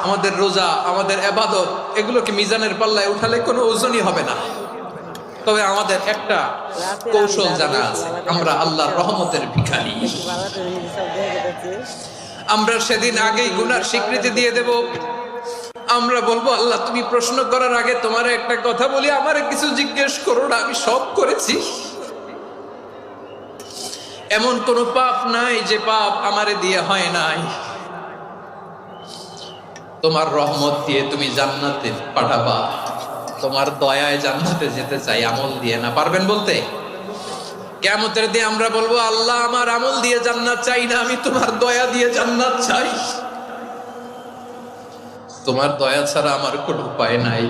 আমাদের রোজা, আমাদের ইবাদত, এগুলোকে মিজানের পাল্লায় উঠালে কোনো ওজনই হবে না। তবে আমাদের একটা কৌশল জানা আছে, আমরা আল্লাহর রহমতের ভিখারি। আমরা সেদিন আগেই গুনার স্বীকৃতি দিয়ে দেব। আমরা বলবো, আল্লাহ তুমি প্রশ্ন করার আগে তোমার একটা কথা বলি, আমারে কিছু জিজ্ঞেস করো না, আমি সব করেছি। এমন কোন পাপ নাই যে পাপ আমারে দিয়ে হয় নাই। তোমার রহমত দিয়ে তুমি জান্নাতে পাঠাবা, তোমার দয়ায় জান্নাতে যেতে চাই, আমল দিয়ে না। পারবেন বলতে? কিয়ামতের দিন আমরা বলবো, আল্লাহ আমার আমল দিয়ে জান্নাত চাই না, আমি তোমার দয়া দিয়ে জান্নাত চাই। তোমার দয়া ছাড়া আমার কোনো উপায় নাই।